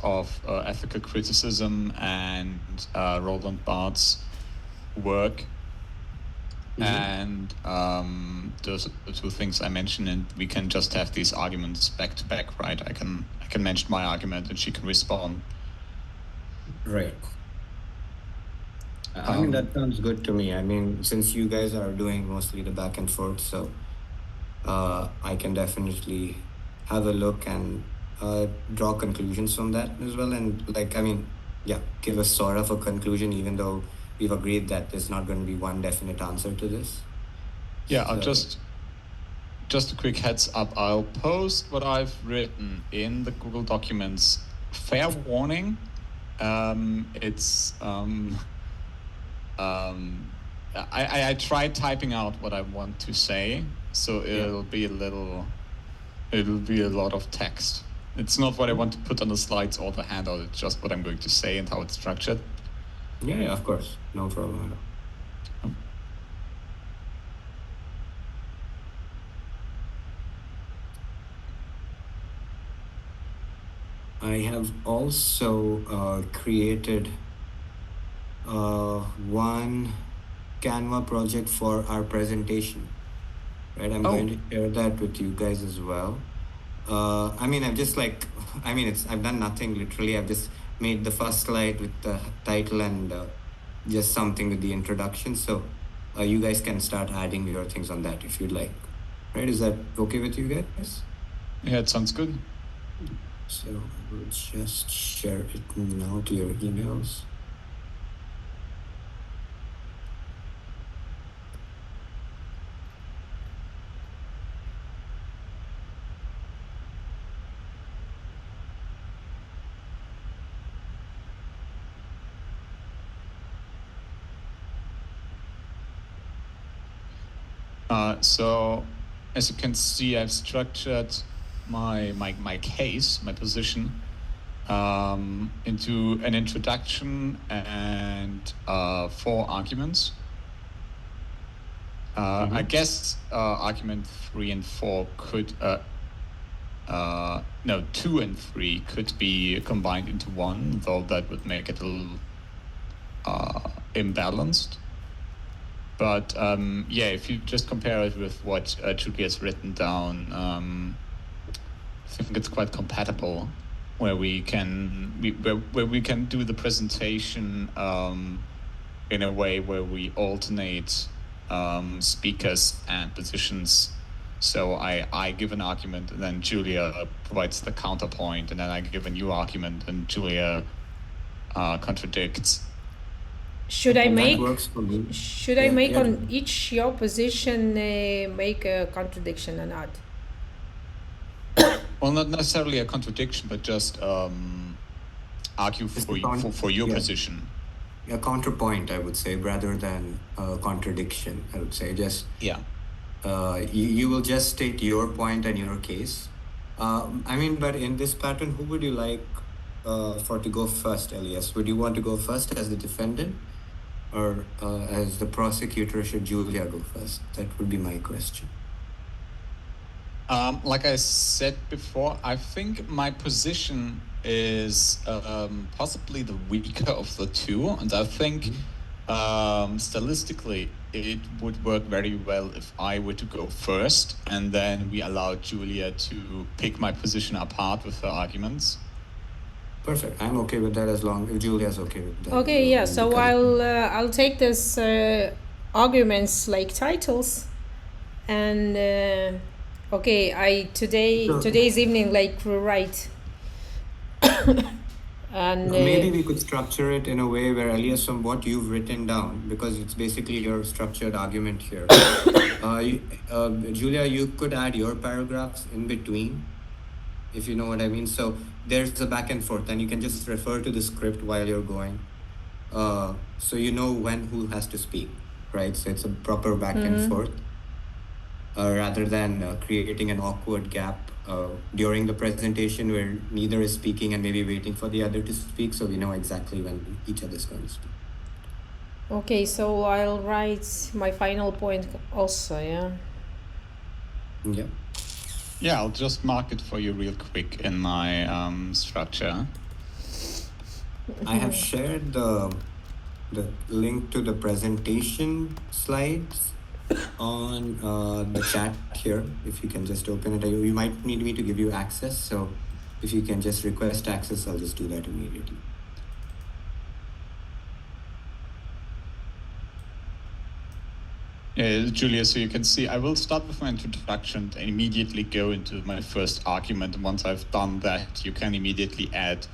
of ethical criticism and Roland Barthes' work. And those are the two things I mentioned, and we can just have these arguments back to back, right? I can mention my argument and she can respond. Right. I mean, that sounds good to me. I mean, since you guys are doing mostly the back and forth, so I can definitely have a look and draw conclusions from that as well. And like, I mean, yeah, give us sort of a conclusion, even though we've agreed that there's not going to be one definite answer to this. Yeah, I'll just a quick heads up. I'll post what I've written in the Google Documents. Fair warning. I tried typing out what I want to say, so it'll be a lot of text. It's not what I want to put on the slides or the handout. It's just what I'm going to say and how it's structured. Yeah, of course. No problem at all. I have also created one Canva project for our presentation, right? I'm going to share that with you guys as well. I mean, I've done nothing literally. I've just made the first slide with the title and just something with the introduction. So you guys can start adding your things on that if you'd like, right? Is that okay with you guys? Yeah, it sounds good. So I will just share it now to your emails. So as you can see, I've structured my case, my position, into an introduction and 4 arguments. I guess argument 3 and 4 could, 2 and 3 could be combined into one, though that would make it a little imbalanced. But if you just compare it with what Julia's written down, I think it's quite compatible, where we can do the presentation in a way where we alternate speakers and positions. So I give an argument, and then Julia provides the counterpoint, and then I give a new argument, and Julia contradicts. Should I make on each your position make a contradiction or not? Well, not necessarily a contradiction, but just argue for your position. A counterpoint, I would say, rather than a contradiction. I would say just you will just state your point and your case. I mean, but in this pattern, who would you like to go first, Elias? Would you want to go first as the defendant, or as the prosecutor? Should Julia go first? That would be my question. Like I said before, I think my position is possibly the weaker of the two, and I think stylistically it would work very well if I were to go first, and then we allow Julia to pick my position apart with her arguments. Perfect. I'm okay with that as long as Julia's okay with that. Okay, yeah. So I'll take this arguments like titles, and today's evening write. And maybe we could structure it in a way where, Elias, from what you've written down, because it's basically your structured argument here. Julia, you could add your paragraphs in between, if you know what I mean. So there's a back and forth, and you can just refer to the script while you're going. So you know when who has to speak, right? So it's a proper back and forth, rather than creating an awkward gap during the presentation where neither is speaking and maybe waiting for the other to speak, so we know exactly when each other is going to speak. Okay, so I'll write my final point also, yeah? Yeah, I'll just mark it for you real quick in my structure. I have shared the link to the presentation slides on the chat here. If you can just open it, you might need me to give you access. So if you can just request access, I'll just do that immediately. Julia, so you can see I will start with my introduction and immediately go into my first argument. And once I've done that, you can immediately add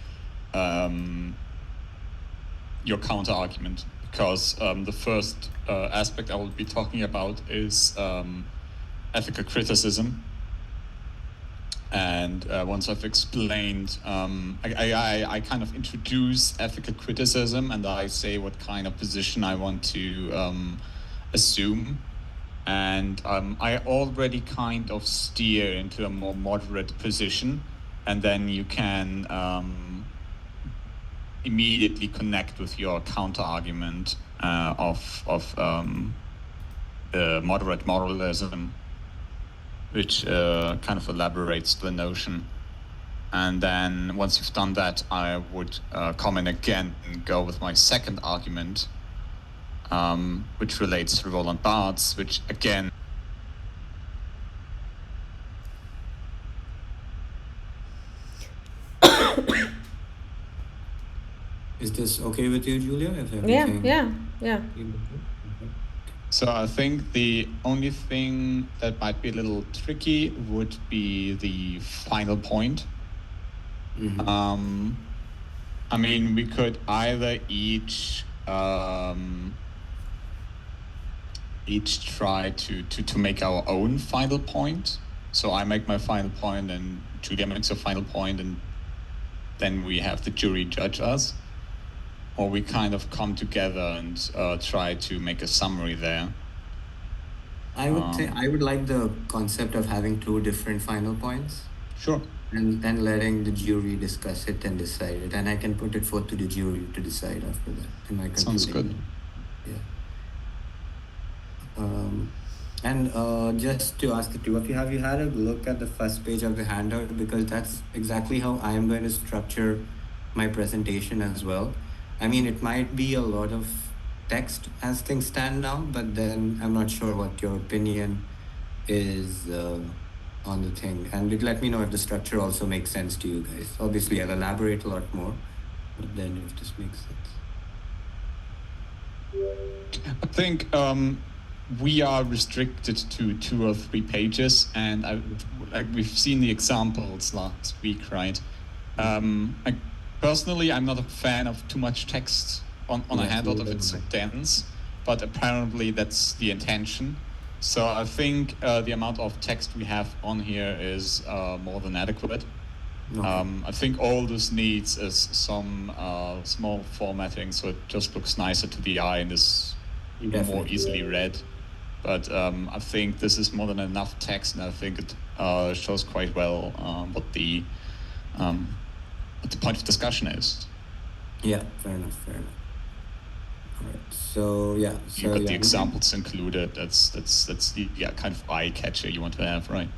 your counter argument, because the first aspect I will be talking about is ethical criticism. And once I've explained, I kind of introduce ethical criticism, and I say what kind of position I want to assume. And I already kind of steer into a more moderate position, and then you can immediately connect with your counter argument of the moderate moralism, which kind of elaborates the notion. And then once you've done that, I would come in again and go with my second argument, which relates to Roland Barthes, which again Is this okay with you, Julia? If everything... Yeah. So I think the only thing that might be a little tricky would be the final point. Mm-hmm. I mean, we could either each try to make our own final point. So I make my final point and Julia makes her final point, and then we have the jury judge us. Or we kind of come together and try to make a summary there. I would say I would like the concept of having two different final points. Sure. And then letting the jury discuss it and decide it. And I can put it forth to the jury to decide after that. In my Sounds good. Yeah. And just to ask the two of you, have you had a look at the first page of the handout? Because that's exactly how I am going to structure my presentation as well. I mean, it might be a lot of text as things stand now, but then I'm not sure what your opinion is on the thing. And let me know if the structure also makes sense to you guys. Obviously, I'll elaborate a lot more, but then if this makes sense. I think we are restricted to 2 or 3 pages, and we've seen the examples last week, right? Personally, I'm not a fan of too much text on a handout if it's so dense, but apparently that's the intention. So I think the amount of text we have on here is more than adequate. Okay. I think all this needs is some small formatting, so it just looks nicer to the eye and is more easily read. But I think this is more than enough text, and I think it shows quite well what the point of discussion is. Yeah, fair enough. All right. So yeah, you got the examples included. That's the kind of eye catcher you want to have, right?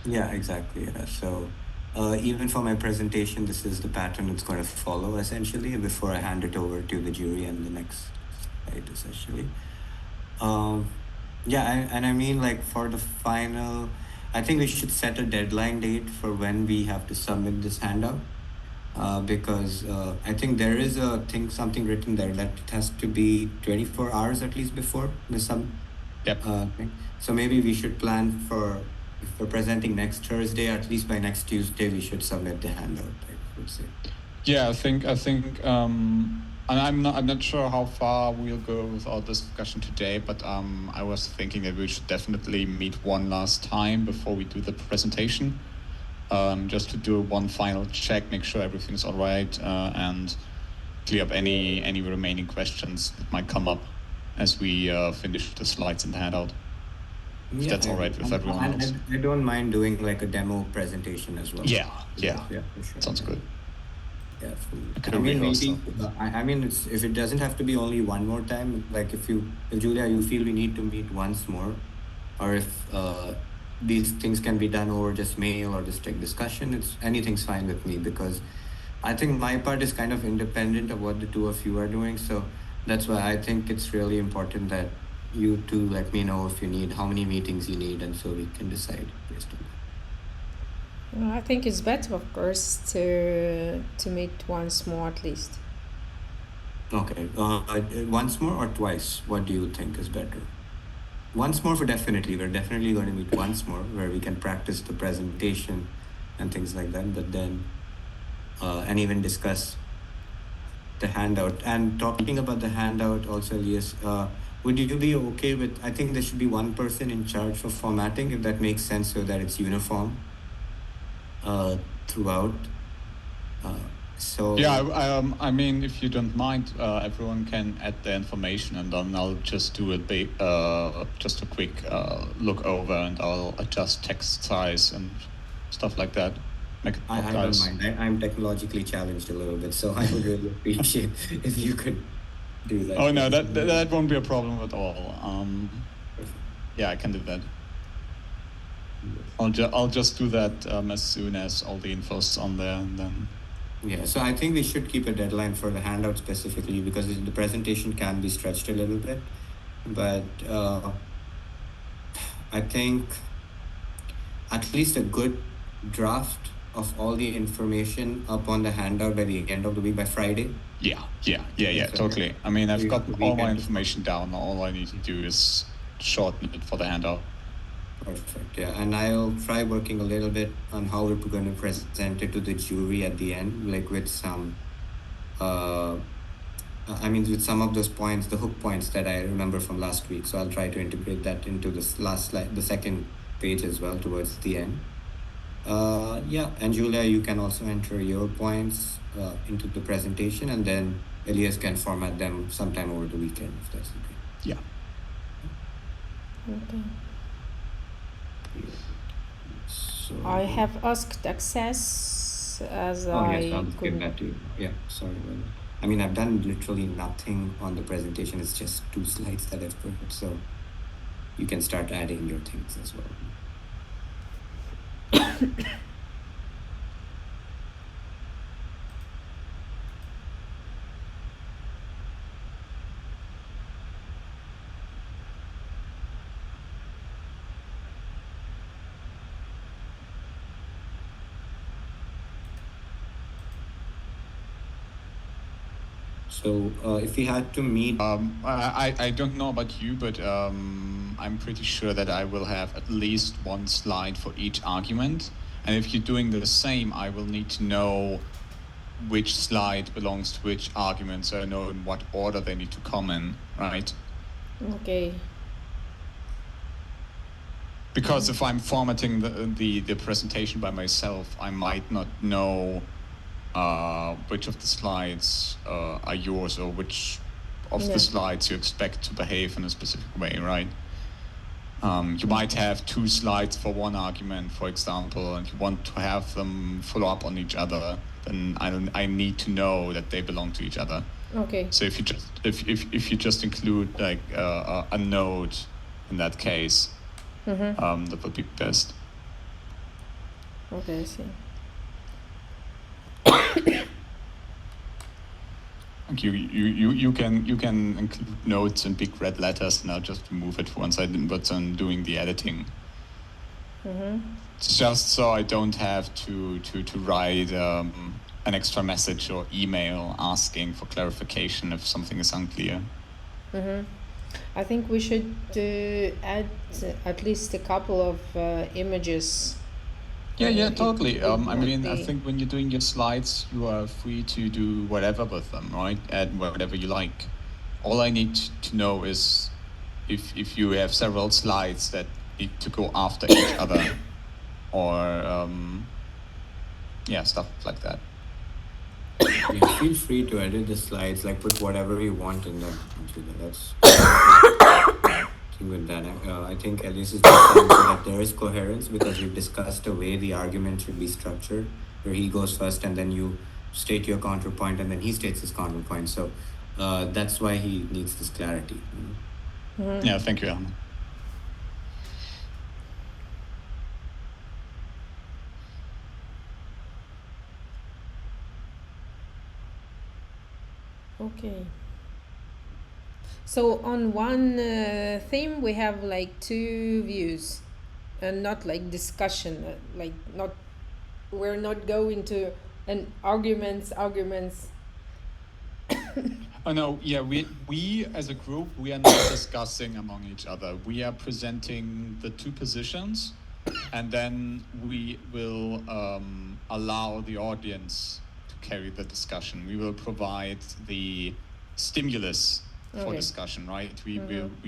Yeah, exactly. Yeah. So even for my presentation, this is the pattern it's going to follow essentially before I hand it over to the jury and the next slide essentially. Yeah, and I mean, like, for the final, I think we should set a deadline date for when we have to submit this handout. Because I think there is something written there that it has to be 24 hours at least before the thing. So maybe we should plan for, if we're presenting next Thursday, at least by next Tuesday we should submit the handout, I would say. Yeah, I think and I'm not sure how far we'll go with our discussion today, but I was thinking that we should definitely meet one last time before we do the presentation. Just to do one final check, make sure everything's all right, and clear up any remaining questions that might come up as we finish the slides and the handout. If that's all right with everyone else. I don't mind doing like a demo presentation as well. Yeah, for sure. Sounds good. Yeah, I mean, if it doesn't have to be only one more time, like if Julia, you feel we need to meet once more, or if these things can be done over just mail or just like discussion, anything's fine with me, because I think my part is kind of independent of what the two of you are doing. So that's why I think it's really important that you two let me know if you need, how many meetings you need, and so we can decide based on that. I think it's better, of course, to meet once more at least. Okay. Once more or twice? What do you think is better? Once more for definitely. We're definitely going to meet once more where we can practice the presentation and things like that. But then, and even discuss the handout. And talking about the handout also, Elias, would you be okay with, I think there should be one person in charge for formatting, if that makes sense, so that it's uniform throughout. So yeah, I mean, if you don't mind, everyone can add the information, and then I'll just do just a quick look over, and I'll adjust text size and stuff like that. Make it I don't mind. I'm technologically challenged a little bit, so I would really appreciate if you could do that. Oh no, that won't be a problem at all. Yeah, I can do that. I'll just do that as soon as all the info's on there, and then. Yeah, so I think we should keep a deadline for the handout specifically, because the presentation can be stretched a little bit. But I think at least a good draft of all the information up on the handout by the end of the week, by Friday. Yeah, totally. I mean, I've got all my information down. All I need to do is shorten it for the handout. Perfect. Yeah, and I'll try working a little bit on how we're going to present it to the jury at the end, like with some, with some of those points, the hook points that I remember from last week. So I'll try to integrate that into this last slide, the second page as well, towards the end. Yeah, and Julia, you can also enter your points into the presentation, and then Elias can format them sometime over the weekend, if that's okay. Yeah. Okay. So I have asked access as yes, I'll give that to you. Yeah, sorry about that. I mean, I've done literally nothing on the presentation. It's just 2 slides that I've put, so you can start adding your things as well. So if we had to meet... I don't know about you, but I'm pretty sure that I will have at least one slide for each argument. And if you're doing the same, I will need to know which slide belongs to which argument, so I know in what order they need to come in, right? Okay. Because if I'm formatting the presentation by myself, I might not know which of the slides are yours, or which of the slides you expect to behave in a specific way, right? You might have 2 slides for one argument, for example, and you want to have them follow up on each other. Then I need to know that they belong to each other. Okay. So if you just include like a note in that case, that would be best. Okay, I see. You can include notes in big red letters, and I'll just remove it once I'm doing the editing. It's just so I don't have to write an extra message or email asking for clarification if something is unclear. I think we should add at least a couple of images. Yeah, totally. I think when you're doing your slides, you are free to do whatever with them, right? Add whatever you like. All I need to know is if you have several slides that need to go after each other, or stuff like that. Yeah, feel free to edit the slides, like put whatever you want in them. That's with that. I think Elias is just saying so that there is coherence, because we've discussed the way the argument should be structured, where he goes first and then you state your counterpoint and then he states his counterpoint. So that's why he needs this clarity. Yeah, thank you, Alan. Okay. So on one theme we have like two views, and not like discussion, like not, we're not going to an arguments. Oh no, yeah, we as a group, we are not discussing among each other. We are presenting the two positions, and then we will allow the audience to carry the discussion. We will provide the stimulus for Okay. discussion, right? We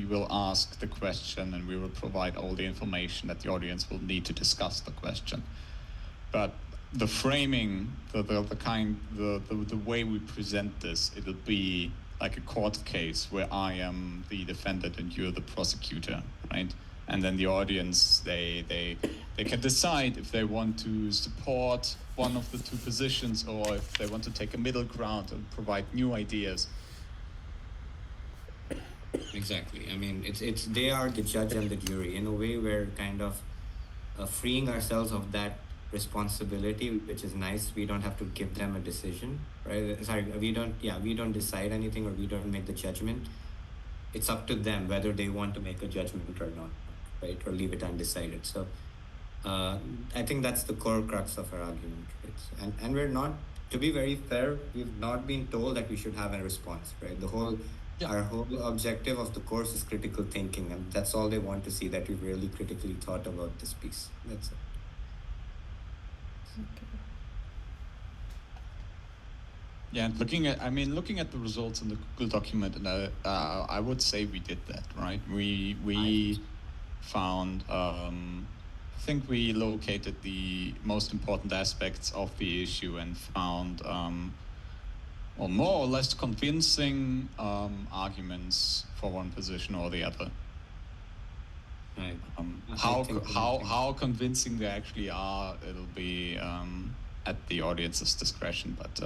will ask the question, and we will provide all the information that the audience will need to discuss the question. But the framing, the way we present this, it'll be like a court case where I am the defendant and you're the prosecutor, right? And then the audience, they can decide if they want to support one of the two positions, or if they want to take a middle ground and provide new ideas. Exactly. I mean, it's they are the judge and the jury. In a way, we're kind of freeing ourselves of that responsibility, which is nice. We don't have to give them a decision, right? Sorry, we don't decide anything, or we don't make the judgment. It's up to them whether they want to make a judgment or not, right? Or leave it undecided. So I think that's the core crux of our argument, right? And we're not, to be very fair, we've not been told that we should have a response, right? Our whole objective of the course is critical thinking, and that's all they want to see, that we've really critically thought about this piece. That's it. Okay. Yeah, looking at the results in the Google document, and I would say we did that, right? We found, I think we located the most important aspects of the issue and found, or more or less convincing arguments for one position or the other. Right. How convincing they actually are, it'll be at the audience's discretion, but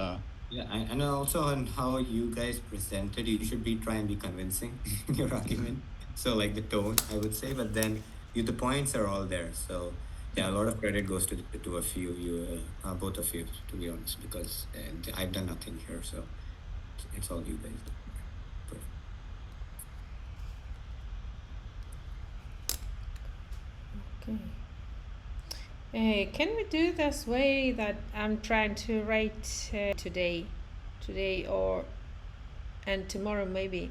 yeah, and also on how you guys presented, you should try and be convincing in your argument. So like the tone, I would say, but then the points are all there. So yeah, a lot of credit goes to both of you, to be honest, because I've done nothing here, so it's all you guys. Perfect. Okay. Can we do this way that I'm trying to write today, and tomorrow maybe?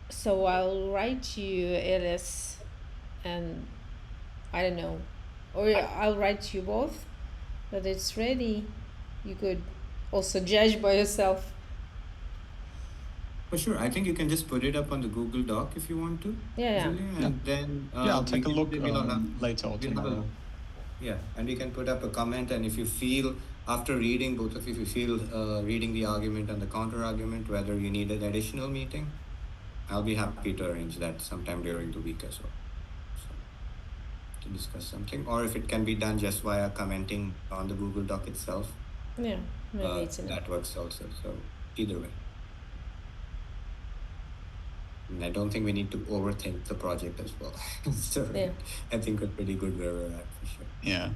So I'll write you Elias, and I don't know, or I'll write you both, but it's ready. You could also judge by yourself. For sure, I think you can just put it up on the Google Doc if you want to. Yeah. And then I'll take a look later or tomorrow. Yeah, and you can put up a comment, and if you feel, after reading, both of you, if you feel reading the argument and the counter argument, whether you need an additional meeting, I'll be happy to arrange that sometime during the week as well. So, to discuss something, or if it can be done just via commenting on the Google Doc itself. Yeah, maybe it's that works also. So either way. And I don't think we need to overthink the project as well. So yeah. I think we're pretty good where we're at, for sure. Yeah.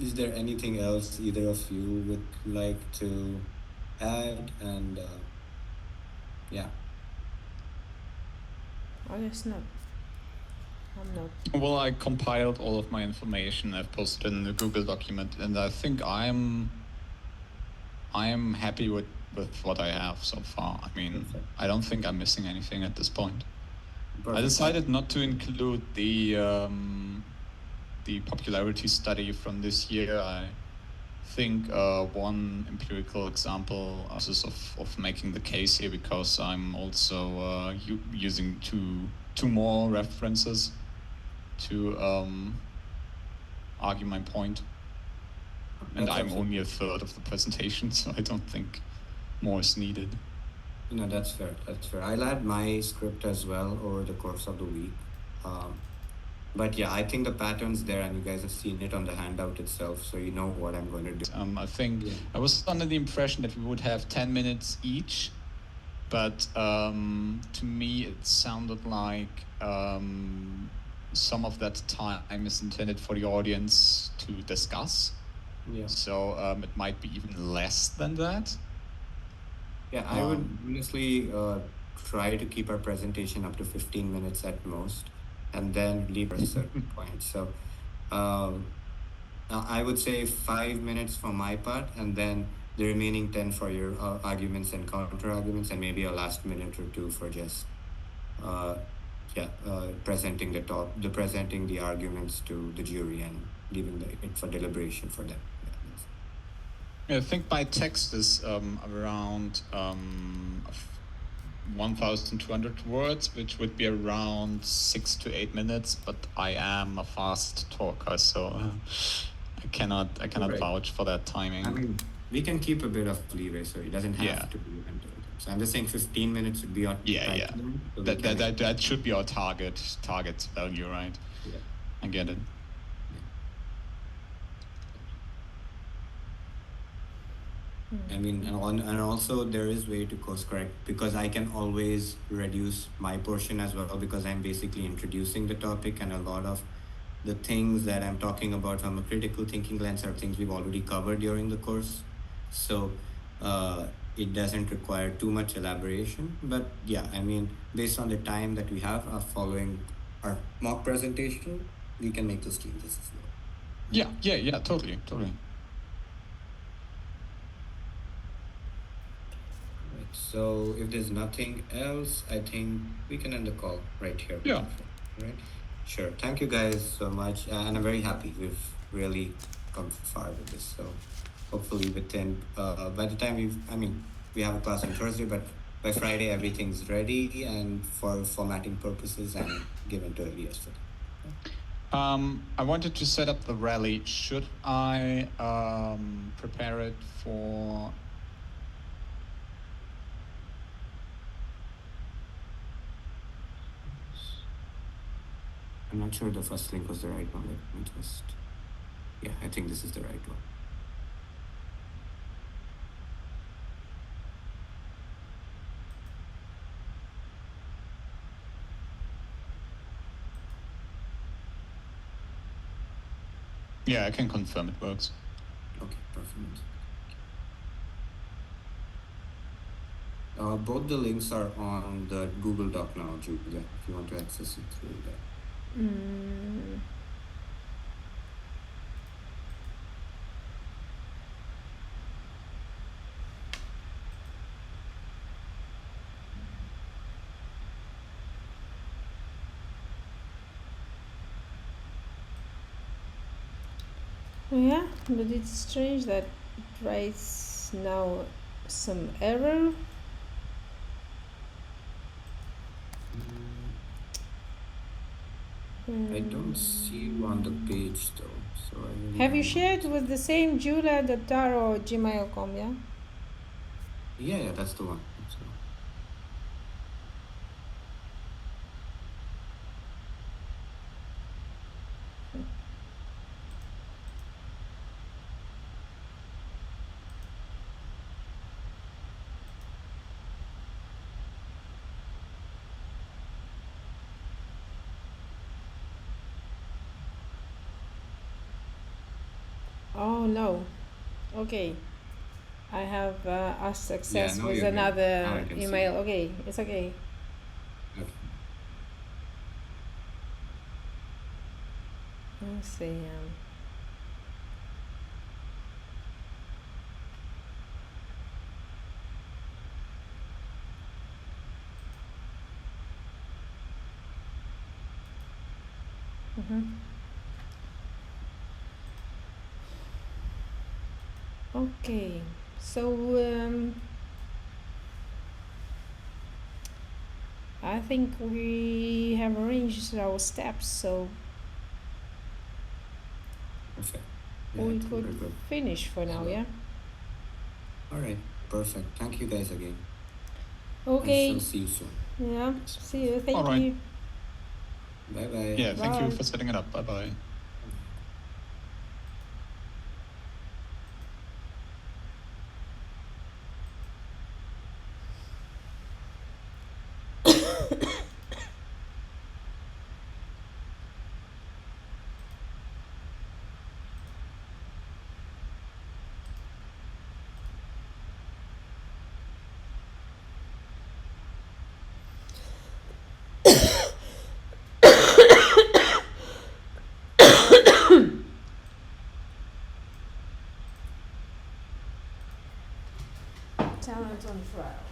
Is there anything else either of you would like to add? And yeah. I guess not. I'm not. Well, I compiled all of my information. I've posted in the Google document, and I think I'm happy with what I have so far. I mean, I don't think I'm missing anything at this point. Perfect. I decided not to include the popularity study from this year. I think one empirical example is of making the case here, because I'm also using two more references to argue my point. And I'm only a third of the presentation, so I don't think more is needed. No, that's fair. I'll add my script as well over the course of the week. But yeah, I think the pattern's there, and you guys have seen it on the handout itself, so you know what I'm going to do. I think I was under the impression that we would have 10 minutes each, but to me it sounded like some of that time is intended for the audience to discuss, Yeah. So it might be even less than that. Yeah, I would honestly try to keep our presentation up to 15 minutes at most, and then leave a certain point. So um, I would say 5 minutes for my part, and then the remaining 10 for your arguments and counter arguments, and maybe a last minute or two for just uh, presenting presenting the arguments to the jury and leaving it for deliberation for them. Yeah, I think my text is around 1,200 words, which would be around 6 to 8 minutes. But I am a fast talker, so I cannot right. vouch for that timing. I mean, we can keep a bit of leeway, so it doesn't have Yeah. to be until then. So I'm just saying 15 minutes would be our tight limit. So we can That should be our target value, right? yeah. I get it. Yeah. I mean, and also there is way to course correct because I can always reduce my portion as well because I'm basically introducing the topic, and a lot of the things that I'm talking about from a critical thinking lens are things we've already covered during the course. So it doesn't require too much elaboration. But yeah, I mean, based on the time that we have following our mock presentation, we can make those changes as well. Yeah, totally. All right. So if there's nothing else, I think we can end the call right here. Yeah. Right. Sure. Thank you guys so much, and I'm very happy we've really come far with this. So hopefully within by the time we have a class on Thursday, but by Friday everything's ready and for formatting purposes and given to Elias for that. I wanted to set up the rally. Should I prepare it for? I'm not sure the first link was the right one. Let me just. Yeah, I think this is the right one. Yeah, I can confirm it works. Okay, perfect. Both the links are on the Google Doc now, Julia, if you want to access it through that. Yeah, but it's strange that it writes now some error. I don't see you on the page though, so I really Have you don't know. shared with the same julia.taro@gmail.com, yeah? Yeah, that's the one. That's the one. Oh no. Okay. I have asked success now with you're good. Now I another can see email. it. Okay, it's okay. Okay. Let's see. Okay, so I think we have arranged our steps, so Perfect. Yeah, we I think we're could good. finish for now, So- yeah? All right, perfect. Thank you guys again. I Okay, shall see you soon. yeah, see you. Thank All right. you. Bye bye. Yeah, thank you Bye. for setting it up. Bye. talent on trial.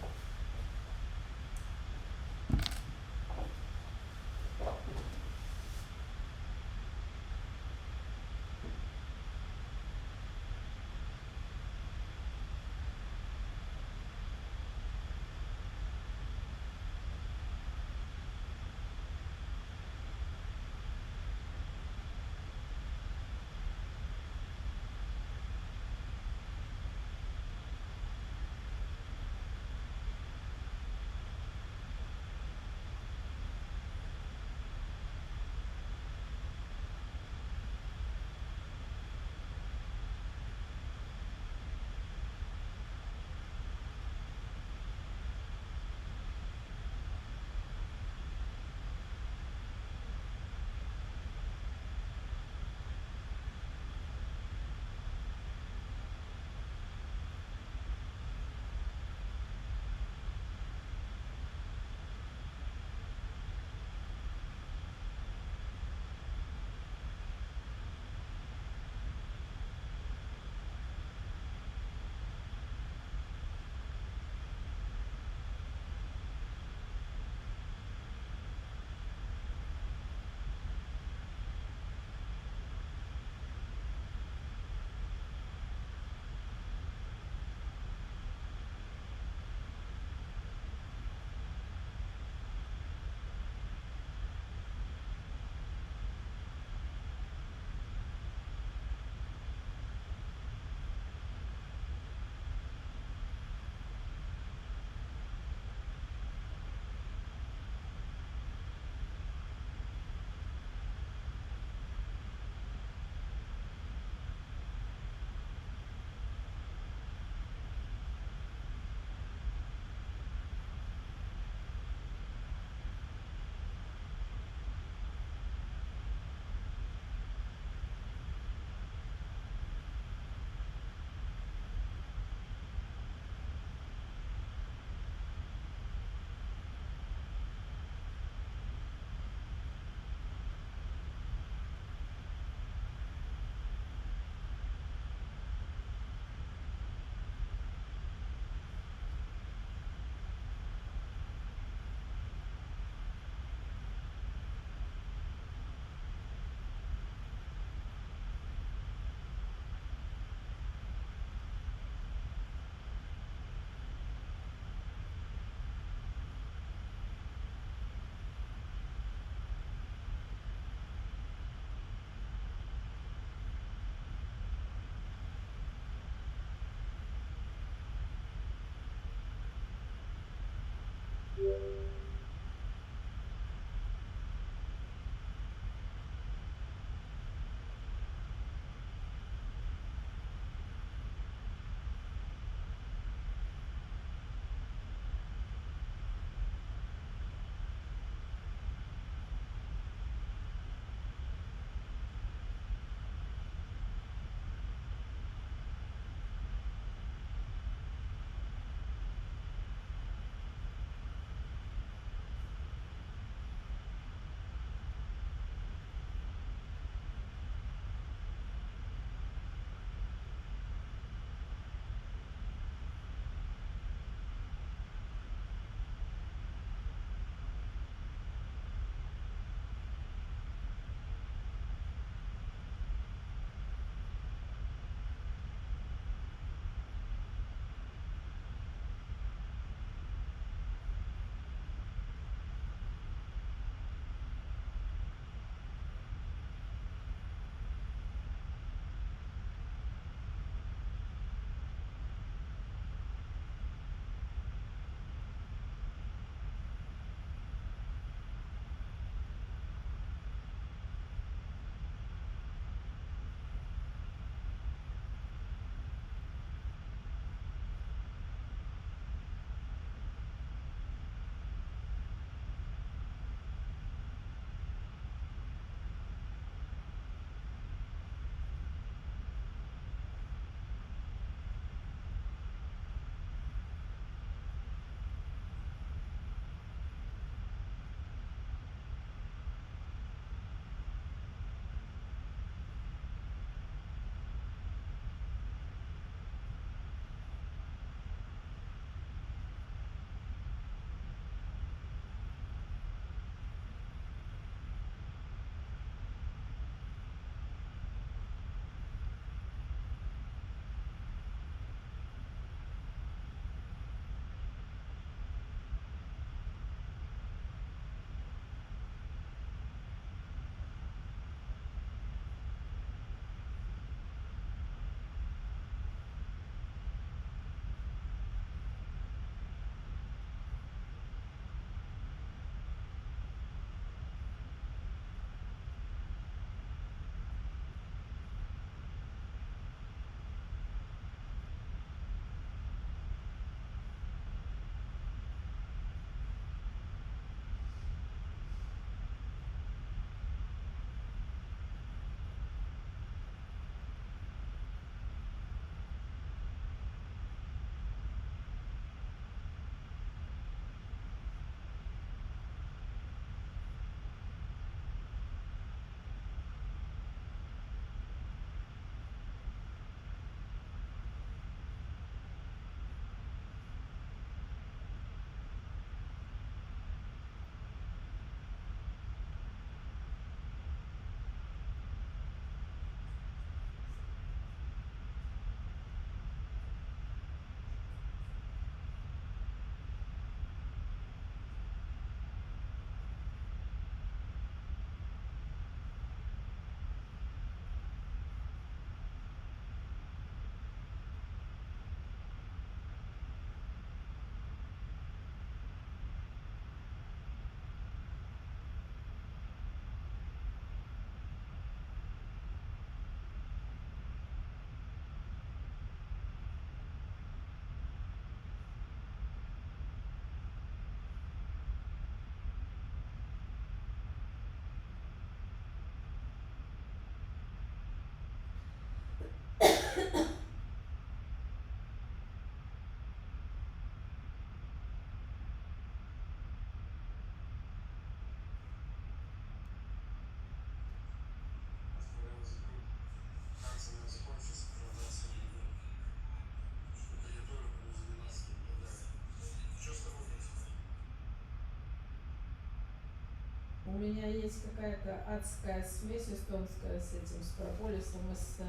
У меня есть какая-то адская смесь эстонская с этим, с прополисом и с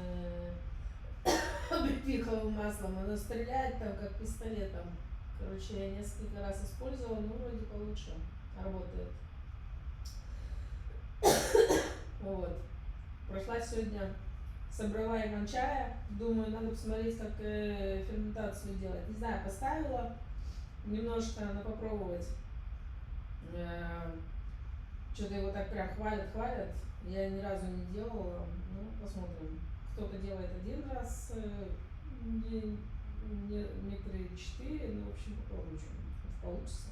облепиховым маслом. Оно стреляет там как пистолетом. Короче, я несколько раз использовала, но вроде получше работает. Вот. Прошла сегодня, собрала иван-чая. Думаю, надо посмотреть, как ферментацию делать. Не знаю, поставила немножко на попробовать. Что-то его так прям хвалят. Я ни разу не делала. Ну, посмотрим. Кто-то делает один раз, некоторые 4. Ну, в общем, попробуем, что получится.